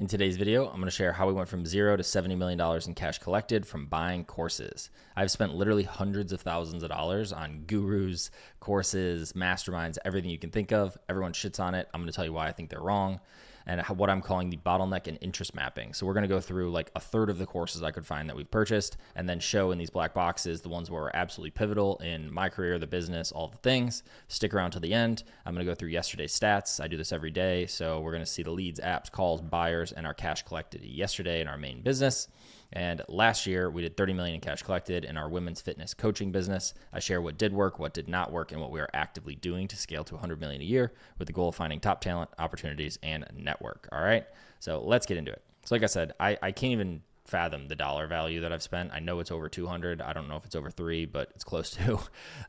In today's video, I'm going to share how we went from $0 to $70 million in cash collected from buying courses. I've spent literally hundreds of thousands of dollars on gurus, courses, masterminds, everything you can think of. Everyone shits on it. I'm going to tell you why I think they're wrong and what I'm calling the bottleneck and interest mapping. So we're going to go through like a third of the courses I could find that we've purchased and then show in these black boxes the ones where we're absolutely pivotal in my career, the business, all the things. Stick around to the end. I'm going to go through yesterday's stats. I do this every day. So we're going to see the leads, apps, calls, buyers, and our cash collected yesterday in our main business. And last year we did 30 million in cash collected in our women's fitness coaching business. I share what did work, what did not work, and what we are actively doing to scale to 100 million a year with the goal of finding top talent, opportunities, and network. All right. So let's get into it. So like I said, I can't even fathom the dollar value that I've spent. I know it's over 200. I don't know if it's over 3, but it's close to.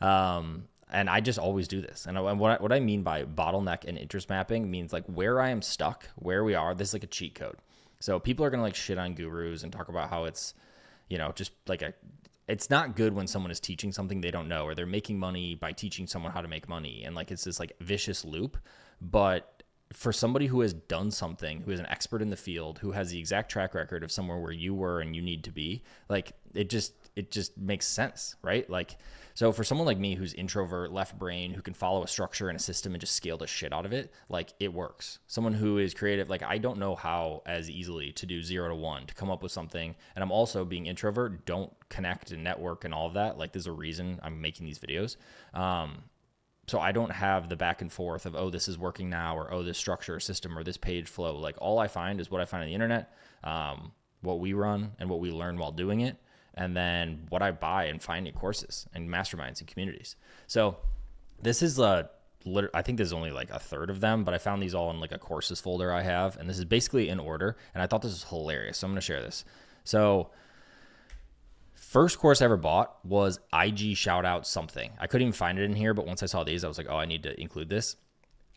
And I just always do this. And what I mean by bottleneck and interest mapping means like where I am stuck, where we are. This is like a cheat code. So people are going to like shit on gurus and talk about how it's, just like it's not good when someone is teaching something they don't know, or they're making money by teaching someone how to make money. And like, it's this like vicious loop. But for somebody who has done something, who is an expert in the field, who has the exact track record of somewhere where you were and you need to be, like it just makes sense, right? Like, so for someone like me who's introvert, left brain, who can follow a structure and a system and just scale the shit out of it, like it works. Someone who is creative, like I don't know how as easily to do 0 to 1, to come up with something. And I'm also being introvert, don't connect and network and all of that. Like there's a reason I'm making these videos. So I don't have the back and forth of, oh, this is working now, or, oh, this structure or system or this page flow. Like all I find is what I find on the internet, what we run and what we learn while doing it. And then what I buy and finding courses and masterminds and communities. So this is I think there's only like a third of them, but I found these all in like a courses folder I have. And this is basically in order. And I thought this was hilarious. So I'm going to share this. So first course I ever bought was IG shout out something. I couldn't even find it in here, but once I saw these, I was like, oh, I need to include this.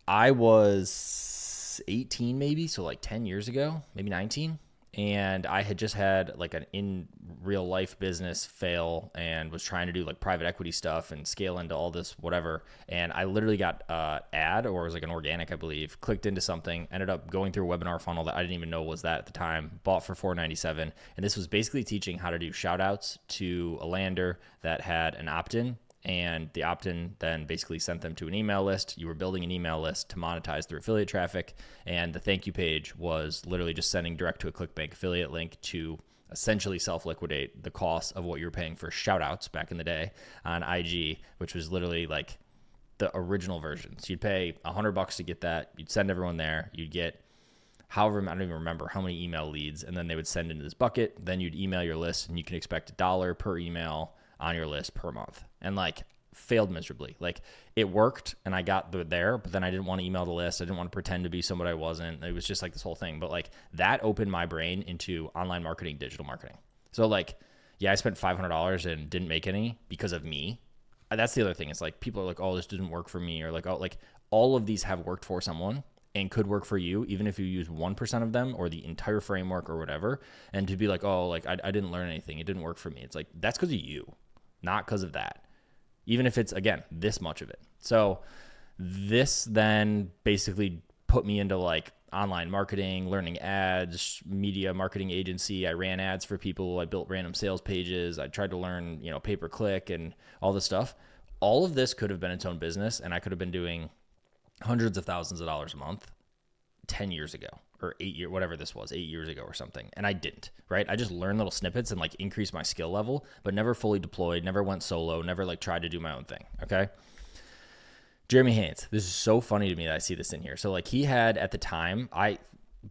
I was 18 maybe, so like 10 years ago, maybe 19. And I had just had like an in real life business fail and was trying to do like private equity stuff and scale into all this whatever. And I literally got ad, or it was like an organic, I believe, clicked into something, ended up going through a webinar funnel that I didn't even know was that at the time, bought for $4.97. And this was basically teaching how to do shout outs to a lander that had an opt-in. And the opt-in then basically sent them to an email list. You were building an email list to monetize through affiliate traffic. And the thank you page was literally just sending direct to a ClickBank affiliate link to essentially self-liquidate the cost of what you were paying for shout outs back in the day on IG, which was literally like the original version. So you'd pay $100 to get that. You'd send everyone there. You'd get however, I don't even remember how many email leads. And then they would send into this bucket. Then you'd email your list, and you can expect $1 per email on your list per month. And like failed miserably. Like it worked and I got there, but then I didn't want to email the list. I didn't want to pretend to be somebody I wasn't. It was just like this whole thing. But like that opened my brain into online marketing, digital marketing. So like, yeah, I spent $500 and didn't make any because of me. That's the other thing. It's like people are like, oh, this didn't work for me. Or like, oh, like all of these have worked for someone and could work for you, even if you use 1% of them or the entire framework or whatever. And to be like, oh, like I didn't learn anything. It didn't work for me. It's like, that's because of you, not because of that. Even if it's, again, this much of it. So this then basically put me into like online marketing, learning ads, media marketing agency. I ran ads for people. I built random sales pages. I tried to learn, pay-per-click and all this stuff. All of this could have been its own business, and I could have been doing hundreds of thousands of dollars a month 10 years ago or 8 years, whatever this was, 8 years ago or something. And I didn't, right? I just learned little snippets and like increased my skill level, but never fully deployed, never went solo, never like tried to do my own thing. Okay. Jeremy Haynes. This is so funny to me that I see this in here. So like he had at the time,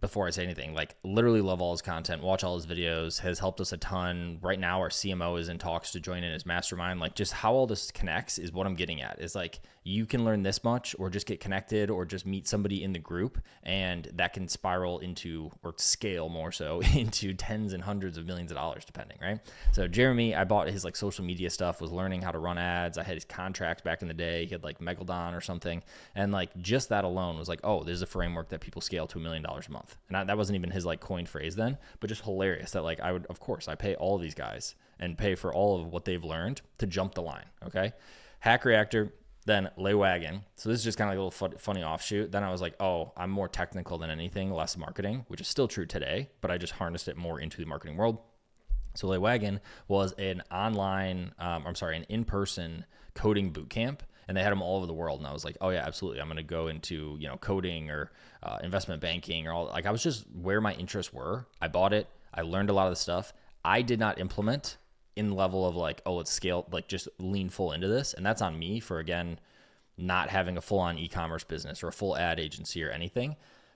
before I say anything, like literally love all his content, watch all his videos, has helped us a ton. Right now, our CMO is in talks to join in his mastermind. Like just how all this connects is what I'm getting at. Is like you can learn this much or just get connected or just meet somebody in the group, and that can spiral into, or scale more so, into tens and hundreds of millions of dollars depending, right? So Jeremy, I bought his like social media stuff, was learning how to run ads. I had his contracts back in the day. He had like Megalodon or something. And like just that alone was like, oh, there's a framework that people scale to $1 million a month. And that wasn't even his like coined phrase then, but just hilarious that like I would, of course, I pay all of these guys and pay for all of what they've learned to jump the line. Okay. Hack Reactor. Then Lay Wagon. So this is just kind of like a little funny offshoot. Then I was like, oh, I'm more technical than anything, less marketing, which is still true today, but I just harnessed it more into the marketing world. So Lay Wagon was an an in-person coding boot camp, and they had them all over the world. And I was like, oh yeah, absolutely. I'm going to go into, coding or investment banking or all. Like, I was just where my interests were. I bought it. I learned a lot of the stuff. I did not implement in the level of like, oh, let's scale, like just lean full into this. And that's on me for, again, not having a full-on e-commerce business or a full ad agency or anything,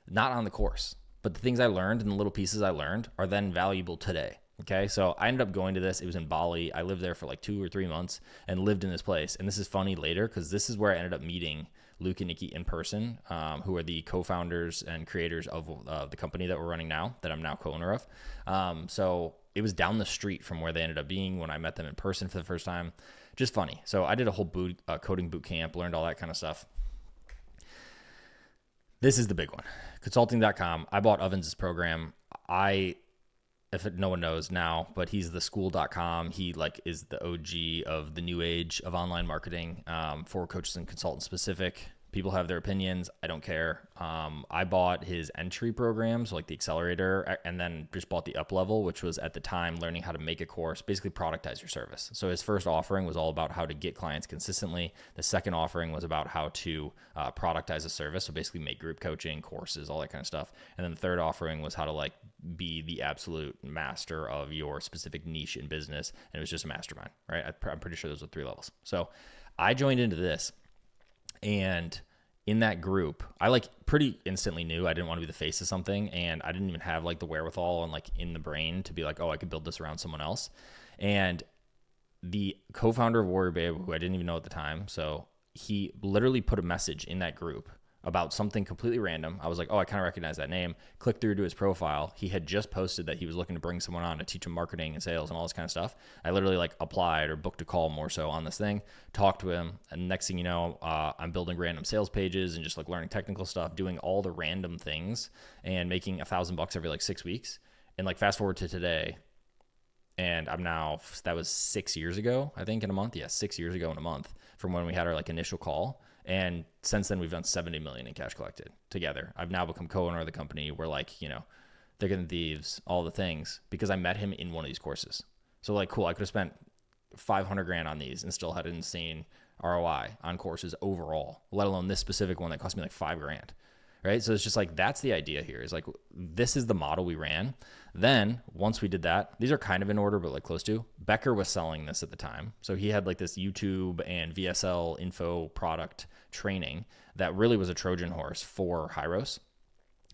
not on the course. But the things I learned and the little pieces I learned are then valuable today. Okay, so I ended up going to this. It was in Bali. I lived there for like 2 or 3 months and lived in this place. And this is funny later because this is where I ended up meeting Luke and Nikki in person, who are the co-founders and creators of the company that we're running now, that I'm now co-owner of. So it was down the street from where they ended up being when I met them in person for the first time. Just funny. So I did a whole coding boot camp, learned all that kind of stuff. This is the big one. Consulting.com. I bought Ovens' program. If no one knows now, but he's the school.com. He like is the OG of the new age of online marketing for coaches and consultants specific. People have their opinions. I don't care. I bought his entry programs, like the accelerator, and then just bought the up level, which was at the time learning how to make a course, basically productize your service. So his first offering was all about how to get clients consistently. The second offering was about how to productize a service. So basically make group coaching, courses, all that kind of stuff. And then the third offering was how to like be the absolute master of your specific niche in business. And it was just a mastermind, right? I'm pretty sure those were 3 levels. So I joined into this. And in that group, I like pretty instantly knew I didn't want to be the face of something, and I didn't even have like the wherewithal and like in the brain to be like, oh, I could build this around someone else. And the co-founder of Warrior Babe, who I didn't even know at the time, so he literally put a message in that group about something completely random. I was like, oh, I kind of recognize that name. Clicked through to his profile. He had just posted that he was looking to bring someone on to teach him marketing and sales and all this kind of stuff. I literally like applied or booked a call more so on this thing, talked to him. And next thing you know, I'm building random sales pages and just like learning technical stuff, doing all the random things and making $1,000 every like 6 weeks. And like fast forward to today, and that was 6 years ago, I think in a month. Yeah, 6 years ago in a month from when we had our like initial call. And since then, we've done $70 million in cash collected together. I've now become co-owner of the company. We're like, thick and thieves, all the things, because I met him in one of these courses. So like, cool, I could have spent $500,000 on these and still had an insane ROI on courses overall, let alone this specific one that cost me like $5,000. Right. So it's just like, that's the idea here is like, this is the model we ran. Then once we did that, these are kind of in order, but like close to. Becker was selling this at the time. So he had like this YouTube and VSL info product training that really was a Trojan horse for Hyros.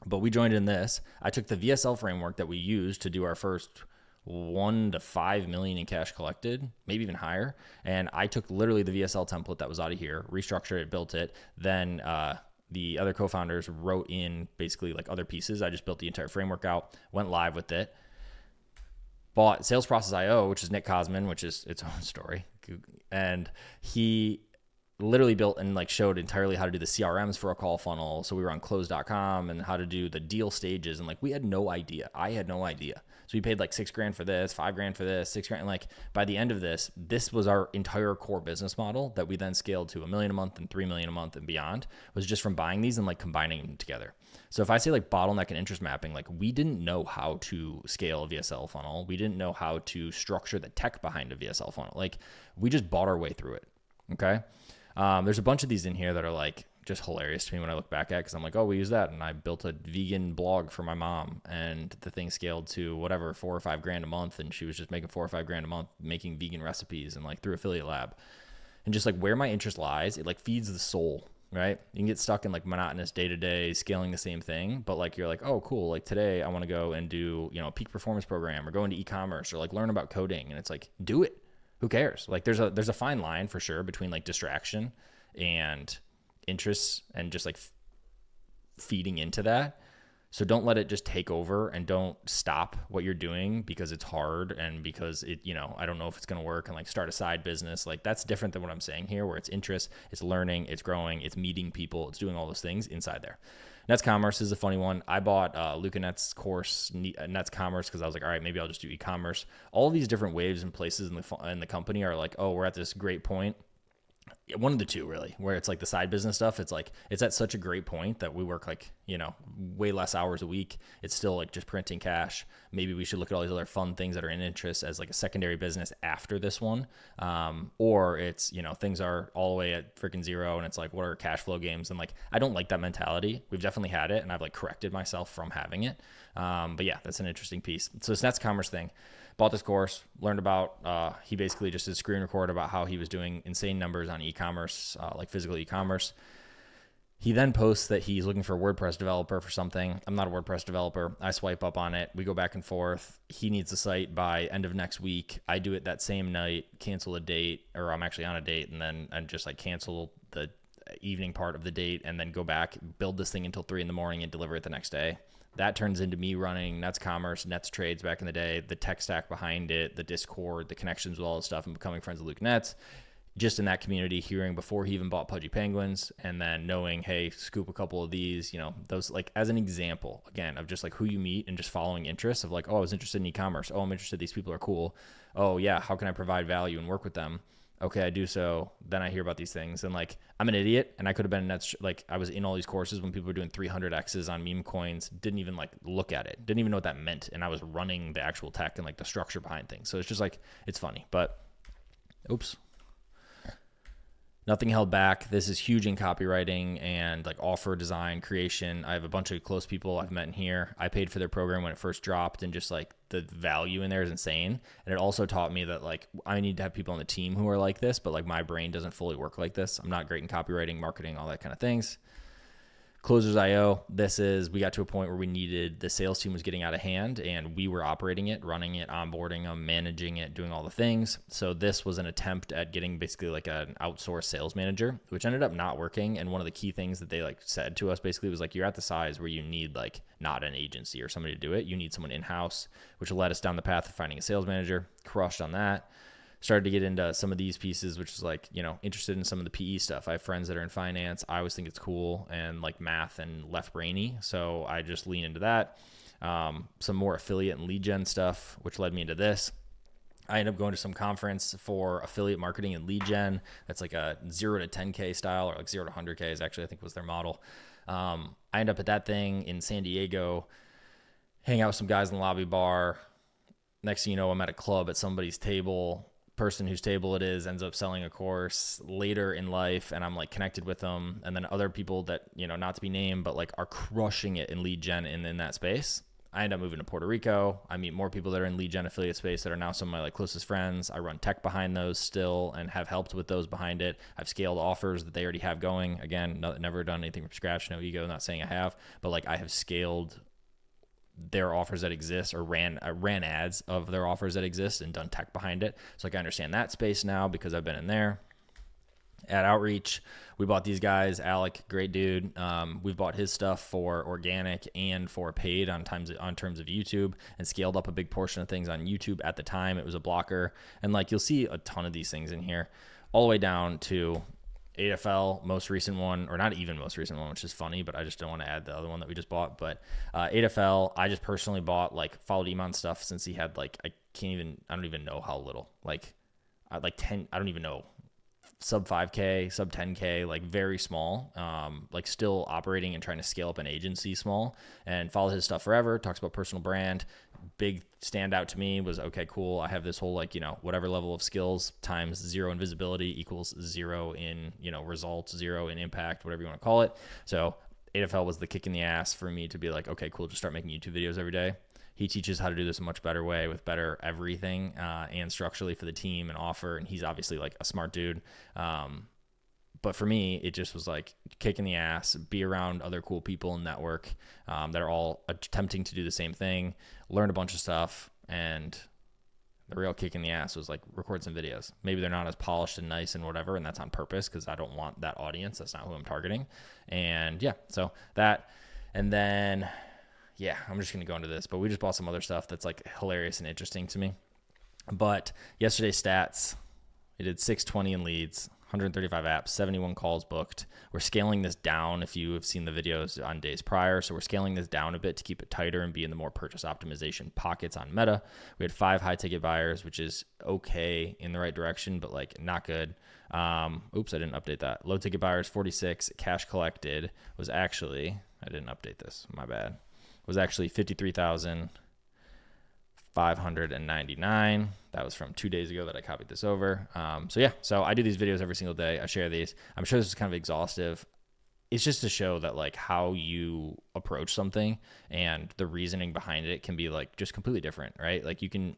But we joined in this. I took the VSL framework that we used to do our first 1 to 5 million in cash collected, maybe even higher. And I took literally the VSL template that was out of here, restructured it, built it. Then, the other co-founders wrote in basically like other pieces. I just built the entire framework out, went live with it, bought Sales Process IO, which is Nick Cosman, which is its own story. And he literally built and like showed entirely how to do the CRMs for a call funnel. So we were on close.com and how to do the deal stages. And like, we had no idea. I had no idea. So we paid like $6,000 for this, $5,000 for this, $6,000. And like by the end of this was our entire core business model that we then scaled to $1 million a month and $3 million a month and beyond, was just from buying these and like combining them together. So if I say like bottleneck and interest mapping, like we didn't know how to scale a VSL funnel. We didn't know how to structure the tech behind a VSL funnel. Like we just bought our way through it. Okay. There's a bunch of these in here that are like just hilarious to me when I look back at, because I'm like, oh, we use that. And I built a vegan blog for my mom, and the thing scaled to whatever, $4 or $5,000 a month. And she was just making $4 or $5,000 a month making vegan recipes and like through Affiliate Lab. And just like where my interest lies, it like feeds the soul, right? You can get stuck in like monotonous day-to-day scaling the same thing, but like, you're like, oh, cool. Like today I want to go and do, a peak performance program or go into e-commerce or like learn about coding. And it's like, do it. Who cares? Like there's a fine line for sure between like distraction and interests and just like feeding into that. So don't let it just take over, and don't stop what you're doing because it's hard and because it, I don't know if it's going to work, and like start a side business. Like that's different than what I'm saying here, where it's interest, it's learning, it's growing, it's meeting people, it's doing all those things inside there. Nets Commerce is a funny one. I bought Luca Nets course, Nets Commerce, because I was like, all right, maybe I'll just do e-commerce. All these different waves and places in the company are like, oh, we're at this great point one of the two really, where it's like the side business stuff. It's like, it's at such a great point that we work like, way less hours a week. It's still like just printing cash. Maybe we should look at all these other fun things that are in interest as like a secondary business after this one. Or it's, things are all the way at freaking zero and it's like, what are cash flow games? And like, I don't like that mentality. We've definitely had it and I've like corrected myself from having it. But yeah, that's an interesting piece. So it's Nets commerce thing. Bought this course, learned about, he basically just did screen record about how he was doing insane numbers on e-commerce, like physical e-commerce. He then posts that he's looking for a WordPress developer for something. I'm not a WordPress developer. I swipe up on it. We go back and forth. He needs the site by end of next week. I do it that same night, cancel a date, or I'm actually on a date, and then I just like cancel the evening part of the date and then go back, build this thing until 3 a.m. and deliver it the next day. That turns into me running Nets Commerce, Nets Trades back in the day, the tech stack behind it, the Discord, the connections with all this stuff, and becoming friends with Luke Nets. Just in that community, hearing before he even bought Pudgy Penguins, and then knowing, hey, scoop a couple of these, those like as an example, again, of just like who you meet and just following interests of like, oh, I was interested in e-commerce. Oh, I'm interested. These people are cool. Oh, yeah. How can I provide value and work with them? Okay, I do so. Then I hear about these things and like, I'm an idiot and I could have been like, I was in all these courses when people were doing 300Xs on meme coins, didn't even like look at it, didn't even know what that meant. And I was running the actual tech and like the structure behind things. So it's just like, it's funny, but oops. Nothing held back. This is huge in copywriting and like offer design creation. I have a bunch of close people I've met in here. I paid for their program when it first dropped, and just like the value in there is insane. And it also taught me that like I need to have people on the team who are like this, but like my brain doesn't fully work like this. I'm not great in copywriting, marketing, all that kind of things. Closers.io, we got to a point where we needed, the sales team was getting out of hand and we were operating it, running it, onboarding them, managing it, doing all the things. So this was an attempt at getting basically like an outsourced sales manager, which ended up not working. And one of the key things that they like said to us basically was like, you're at the size where you need like not an agency or somebody to do it. You need someone in-house, which led us down the path of finding a sales manager. Crushed on that. Started to get into some of these pieces, which is like, interested in some of the PE stuff. I have friends that are in finance. I always think it's cool and like math and left brainy. So I just lean into that. Some more affiliate and lead gen stuff, which led me into this. I ended up going to some conference for affiliate marketing and lead gen. That's like a 0 to 10K style, or like 0 to 100K is actually, I think, was their model. I ended up at that thing in San Diego, hang out with some guys in the lobby bar. Next thing you know, I'm at a club at somebody's table. Person whose table it is ends up selling a course later in life, and I'm like connected with them. And then other people that, not to be named, but like are crushing it in lead gen in that space. I end up moving to Puerto Rico. I meet more people that are in lead gen affiliate space that are now some of my like closest friends. I run tech behind those still and have helped with those behind it. I've scaled offers that they already have going. Again, never done anything from scratch, no ego, not saying I have, but like I have scaled their offers that exist, or ran ads of their offers that exist and done tech behind it. So like I understand that space now because I've been in there. At Outreach, we bought these guys. Alec, great dude. We've bought his stuff for organic and for paid on terms of YouTube, and scaled up a big portion of things on YouTube. At the time, it was a blocker. And like you'll see a ton of these things in here, all the way down to 8FL, most recent one, or not even most recent one, which is funny, but I just don't want to add the other one that we just bought. But 8FL, I just personally bought, like, followed Iman stuff since he had, like, I don't even know how little, like 10, I don't even know, sub 5K, sub 10K, like very small, like still operating and trying to scale up an agency small, and followed his stuff forever. Talks about personal brand. Big standout to me was, okay, cool. I have this whole like, whatever level of skills times 0 in visibility equals 0 in, results, 0 in impact, whatever you want to call it. So 8FL was the kick in the ass for me to be like, okay, cool. Just start making YouTube videos every day. He teaches how to do this a much better way with better everything, and structurally for the team and offer. And he's obviously like a smart dude. But for me, it just was like kick in the ass, be around other cool people and network that are all attempting to do the same thing, learn a bunch of stuff. And the real kick in the ass was like record some videos. Maybe they're not as polished and nice and whatever, and that's on purpose because I don't want that audience. That's not who I'm targeting. And yeah, so that, and then, yeah, I'm just going to go into this, but we just bought some other stuff that's like hilarious and interesting to me. But yesterday's stats, it did 620 in leads, 135 apps, 71 calls booked. We're scaling this down if you have seen the videos on days prior. So we're scaling this down a bit to keep it tighter and be in the more purchase optimization pockets on Meta. We had 5 high ticket buyers, which is okay in the right direction, but like not good. Oops, I didn't update that. Low ticket buyers, 46. Cash collected was actually, I didn't update this, my bad. Was actually 53,599. That was from 2 days ago that I copied this over. So I do these videos every single day. I share these. I'm sure this is kind of exhaustive. It's just to show that like how you approach something and the reasoning behind it can be like just completely different, right? Like you don't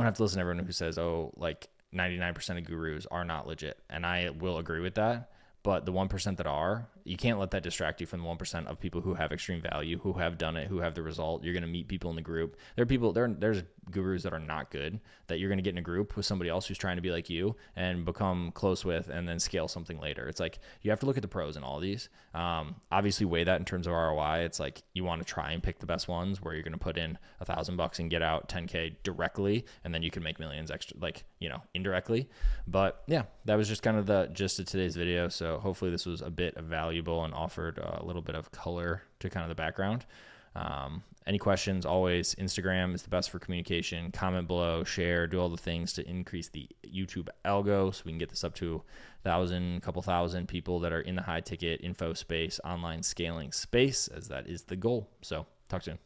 have to listen to everyone who says, oh, like 99% of gurus are not legit. And I will agree with that. But the 1% that are, you can't let that distract you from the 1% of people who have extreme value, who have done it, who have the result. You're going to meet people in the group. There's gurus that are not good that you're going to get in a group with somebody else who's trying to be like you and become close with and then scale something later. It's like you have to look at the pros in all of these. Obviously weigh that in terms of ROI. It's like you want to try and pick the best ones where you're going to put in $1,000 and get out 10K directly, and then you can make millions extra, like, indirectly. But yeah, that was just kind of the gist of today's video. So hopefully this was a bit valuable and offered a little bit of color to kind of the background. Any questions, always Instagram is the best for communication. Comment below, share, do all the things to increase the YouTube algo so we can get this up to 1,000, couple thousand people that are in the high ticket info space, online scaling space, as that is the goal. So talk soon.